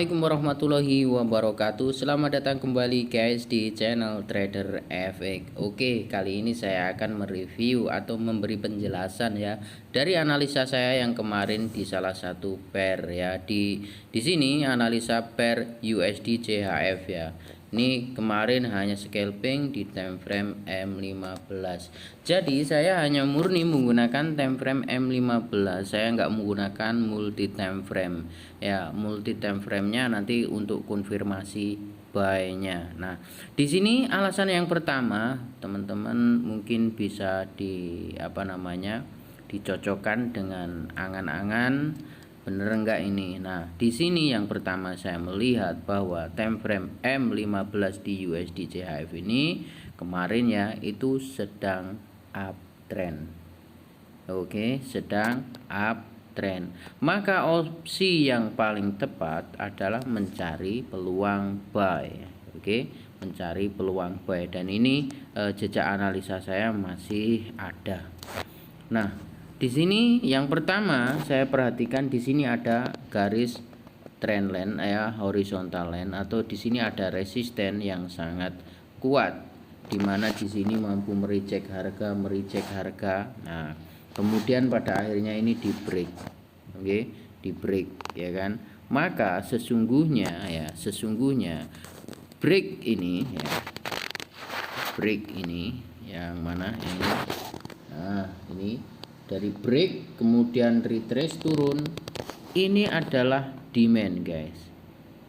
Assalamualaikum warahmatullahi wabarakatuh. Selamat datang kembali guys di channel Trader FX. Oke, kali ini saya akan mereview atau memberi penjelasan ya dari analisa saya yang kemarin di salah satu pair ya. Di sini analisa pair USD CHF ya. Ini kemarin hanya scalping di time frame M15. Jadi saya hanya murni menggunakan time frame M15. Saya nggak menggunakan multi time frame. Ya, multi time frame-nya nanti untuk konfirmasi buy-nya. Nah, di sini alasan yang pertama, teman-teman mungkin bisa dicocokkan dengan angan-angan bener enggak ini. Nah, di sini yang pertama saya melihat bahwa time frame M15 di USD CHF ini kemarin ya itu sedang uptrend. Oke, sedang uptrend. Maka opsi yang paling tepat adalah mencari peluang buy. Oke, mencari peluang buy, dan ini jejak analisa saya masih ada. Nah, di sini yang pertama saya perhatikan di sini ada garis trendline ya, horizontal line, atau di sini ada resisten yang sangat kuat di mana di sini mampu mereject harga. Nah, kemudian pada akhirnya ini di break. Oke, di break ya kan. Maka sesungguhnya break ini ya. Break ini yang mana ini? Nah, ini dari break kemudian retrace turun, ini adalah demand guys.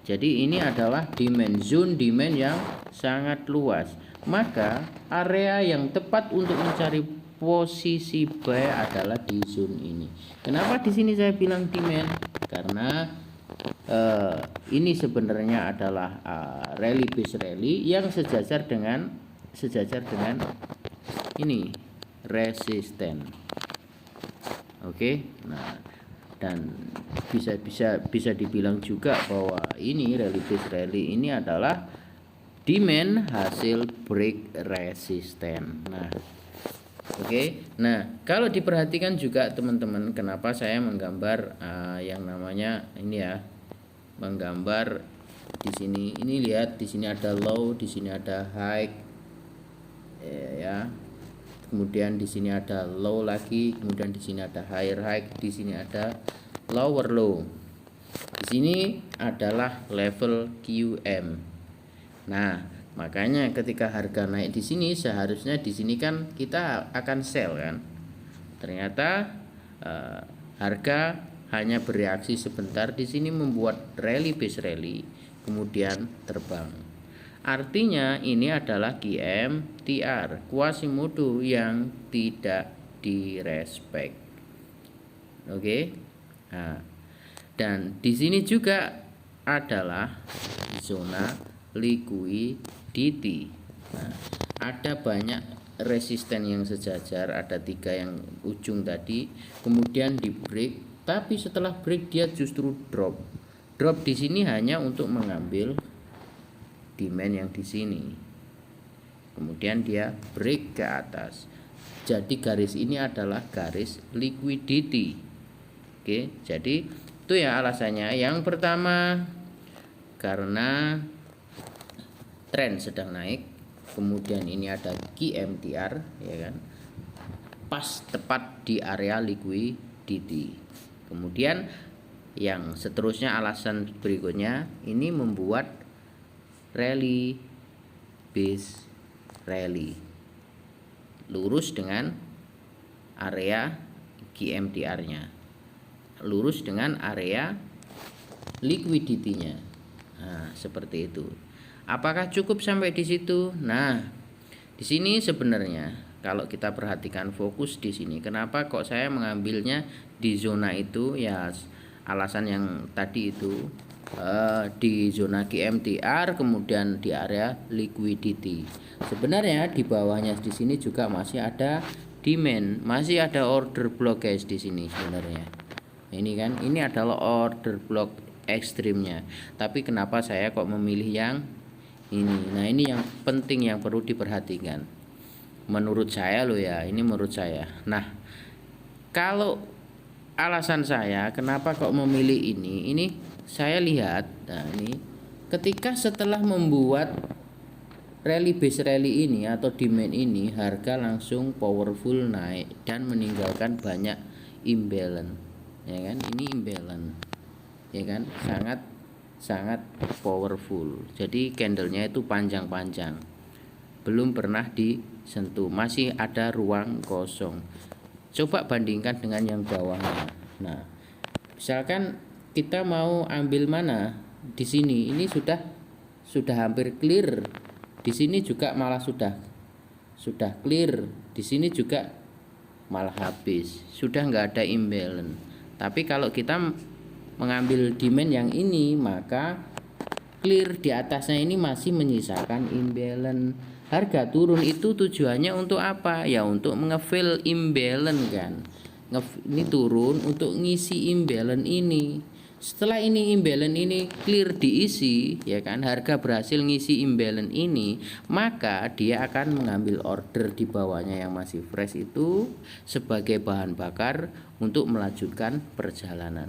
Jadi ini adalah demand, zone demand yang sangat luas. Maka area yang tepat untuk mencari posisi buy adalah di zone ini. Kenapa di sini saya bilang demand? Karena ini sebenarnya adalah rally base rally yang sejajar dengan ini resisten. Oke, nah, dan bisa dibilang juga bahwa ini rally base rally ini adalah demand hasil break resisten. Nah, oke, nah kalau diperhatikan juga teman-teman, kenapa saya menggambar yang namanya ini ya, menggambar di sini. Ini lihat, di sini ada low, di sini ada high, ya. Kemudian di sini ada low lagi, kemudian di sini ada higher high, di sini ada lower low. Di sini adalah level QM. Nah, makanya ketika harga naik di sini seharusnya di sini kan kita akan sell kan. Ternyata harga hanya bereaksi sebentar di sini, membuat rally base rally kemudian terbang. Artinya ini adalah QMTR, Quasimodo yang tidak direspek. Oke. Nah, dan di sini juga adalah zona liquidity. Nah, ada banyak resisten yang sejajar, ada 3 yang ujung tadi, kemudian di break, tapi setelah break dia justru drop. Drop di sini hanya untuk mengambil demand yang di sini, kemudian dia break ke atas. Jadi garis ini adalah garis liquidity. Oke, jadi itu ya alasannya. Yang pertama karena tren sedang naik, kemudian ini ada QMTR ya kan, pas tepat di area liquidity. Kemudian yang seterusnya, alasan berikutnya, ini membuat rally base rally lurus dengan area QMTR-nya, lurus dengan area liquidity-nya. Nah, seperti itu. Apakah cukup sampai di situ? Nah, di sini sebenarnya kalau kita perhatikan fokus di sini, kenapa kok saya mengambilnya di zona itu ya, alasan yang tadi itu, di zona QMTR kemudian di area liquidity. Sebenarnya di bawahnya di sini juga masih ada demand, masih ada order block guys di sini sebenarnya. Ini kan, ini adalah order block ekstrimnya. Tapi kenapa saya kok memilih yang ini? Nah, ini yang penting yang perlu diperhatikan. Menurut saya loh ya, ini menurut saya. Nah, kalau alasan saya kenapa kok memilih ini saya lihat, nah ini ketika setelah membuat rally base rally ini atau demand ini, harga langsung powerful naik dan meninggalkan banyak imbalance, ya kan? Ini imbalance, ya kan? Sangat powerful. Jadi candlenya itu panjang-panjang, belum pernah disentuh, masih ada ruang kosong. Coba bandingkan dengan yang bawahnya. Nah, misalkan kita mau ambil mana di sini, ini sudah hampir clear. Di sini juga malah sudah clear. Di sini juga malah habis. Sudah nggak ada imbalance. Tapi kalau kita mengambil demand yang ini, maka clear di atasnya ini masih menyisakan imbalance. Harga turun itu tujuannya untuk apa? Ya untuk ngefill imbalance kan. Ini turun untuk ngisi imbalance ini. Setelah ini imbalance ini clear diisi, ya kan, harga berhasil ngisi imbalance ini, maka dia akan mengambil order di bawahnya yang masih fresh itu sebagai bahan bakar untuk melanjutkan perjalanan.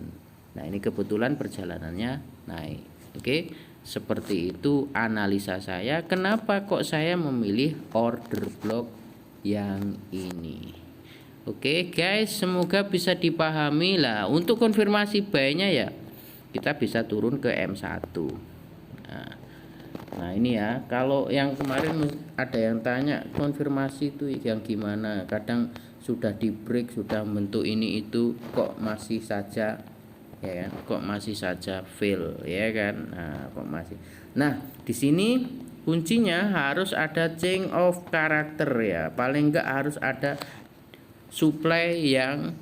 Nah, ini kebetulan perjalanannya naik. Oke. Seperti itu analisa saya, kenapa kok saya memilih order block yang ini. Oke guys, semoga bisa dipahami lah. Untuk konfirmasi buy-nya ya kita bisa turun ke M1. Nah ini ya, kalau yang kemarin ada yang tanya konfirmasi itu yang gimana, kadang sudah di break, sudah membentuk ini itu kok masih saja, ya kan, kok masih saja fail, ya kan. Nah di sini kuncinya harus ada change of character ya, paling enggak harus ada supply yang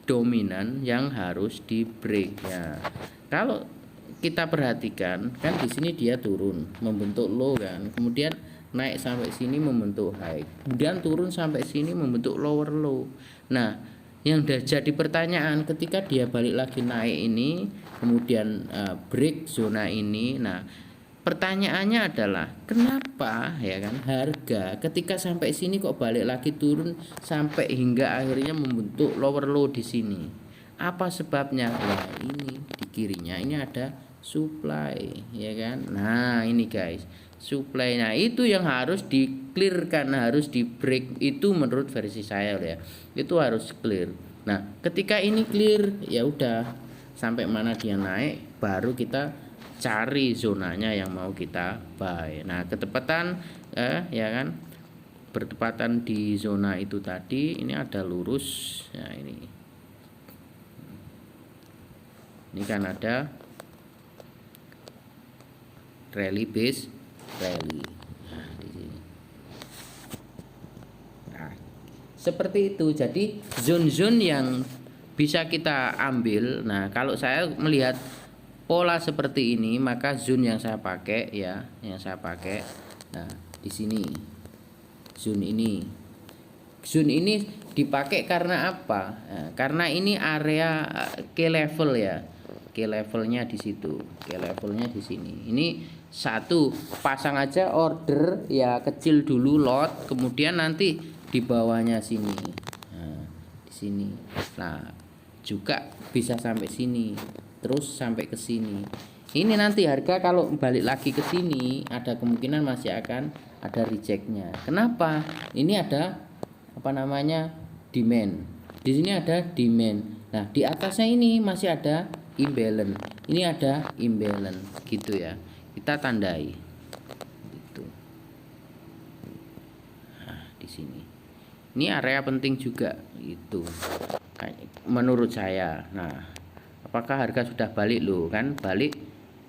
dominan yang harus di break ya. Kalau kita perhatikan kan di sini dia turun membentuk low kan, kemudian naik sampai sini membentuk high, kemudian turun sampai sini membentuk lower low. Nah yang jadi pertanyaan, ketika dia balik lagi naik ini, kemudian break zona ini, nah pertanyaannya adalah kenapa, ya kan, harga ketika sampai sini kok balik lagi turun sampai hingga akhirnya membentuk lower low di sini? Apa sebabnya? Nah ini di kirinya ini ada supply, ya kan. Nah ini guys, supply. Nah itu yang harus di clearkan, harus di break, itu menurut versi saya ya, itu harus clear. Nah ketika ini clear, ya udah sampai mana dia naik baru kita cari zonanya yang mau kita buy. Nah ketepatan ya kan, bertepatan di zona itu tadi, ini ada lurus. Nah ini kan ada rally base rally. Nah, di sini. Nah, seperti itu. Jadi zone-zone yang bisa kita ambil. Nah, kalau saya melihat pola seperti ini, maka zone yang saya pakai ya, nah, di sini. Zone ini dipakai karena apa? Nah, karena ini area key level ya. Key levelnya di situ, key levelnya di sini. Ini satu, pasang aja order ya kecil dulu lot, kemudian nanti di bawahnya sini. Nah, di sini. Nah, juga bisa sampai sini, terus sampai ke sini. Ini nanti harga kalau balik lagi ke sini ada kemungkinan masih akan ada rejectnya. Kenapa? Ini ada apa namanya, demand. Di sini ada demand. Nah, di atasnya ini masih ada imbalance. Ini ada imbalance gitu ya. Kita tandai. Gitu. Nah, di sini. Ini area penting juga itu. Menurut saya. Nah, apakah harga sudah balik loh kan? Balik.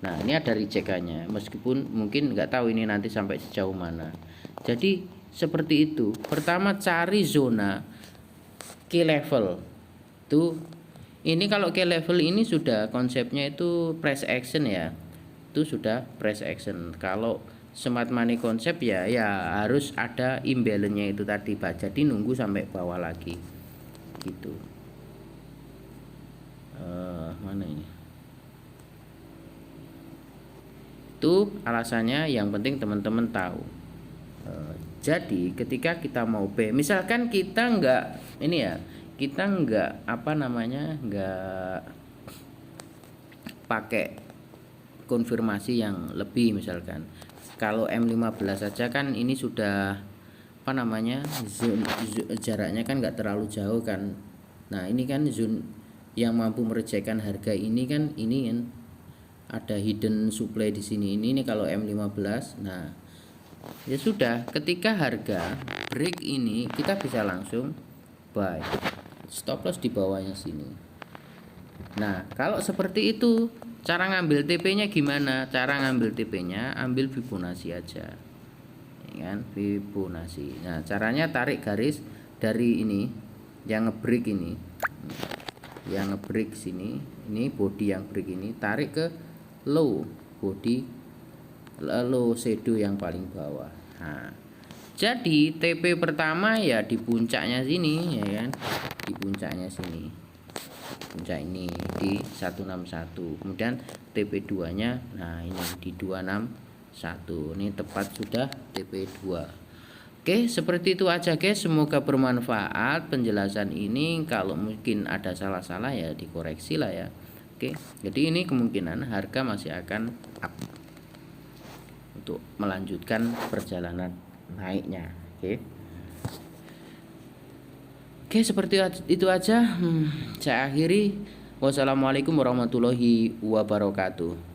Nah, ini ada rejectannya. Meskipun mungkin nggak tahu ini nanti sampai sejauh mana. Jadi seperti itu. Pertama cari zona key level. Tuh. Ini kalau key level ini sudah konsepnya itu price action ya. Itu sudah price action. Kalau smart money konsep ya harus ada imbalance-nya itu tadi, Pak. Jadi nunggu sampai bawah lagi. Gitu. Mana ini? Itu alasannya, yang penting teman-teman tahu. Jadi ketika kita mau B, misalkan kita enggak ini ya, kita enggak apa namanya, enggak pakai konfirmasi yang lebih. Misalkan kalau M15 saja kan ini sudah apa namanya, jaraknya kan nggak terlalu jauh kan. Nah ini kan zone yang mampu merejekkan harga ini kan, ini kan ada hidden supply di sini. Ini kalau M15. Nah ya sudah, ketika harga break ini kita bisa langsung buy, stop loss di bawahnya sini. Nah kalau seperti itu cara ngambil TP nya gimana? Cara ngambil TP nya ambil Fibonacci aja ya kan, Fibonacci. Nah caranya tarik garis dari ini yang ngebreak ini, yang ngebreak sini, ini body yang break ini, tarik ke low body, low shadow yang paling bawah. Nah jadi TP pertama ya di puncaknya sini ya kan, di puncaknya sini, puncak ini di 161. Kemudian TP 2 nya nah ini di 261. Ini tepat sudah TP 2. Oke, seperti itu aja guys, semoga bermanfaat penjelasan ini. Kalau mungkin ada salah-salah ya dikoreksi lah ya. Oke, jadi ini kemungkinan harga masih akan up untuk melanjutkan perjalanan naiknya. Oke, seperti itu aja. Saya akhiri. Wassalamualaikum warahmatullahi wabarakatuh.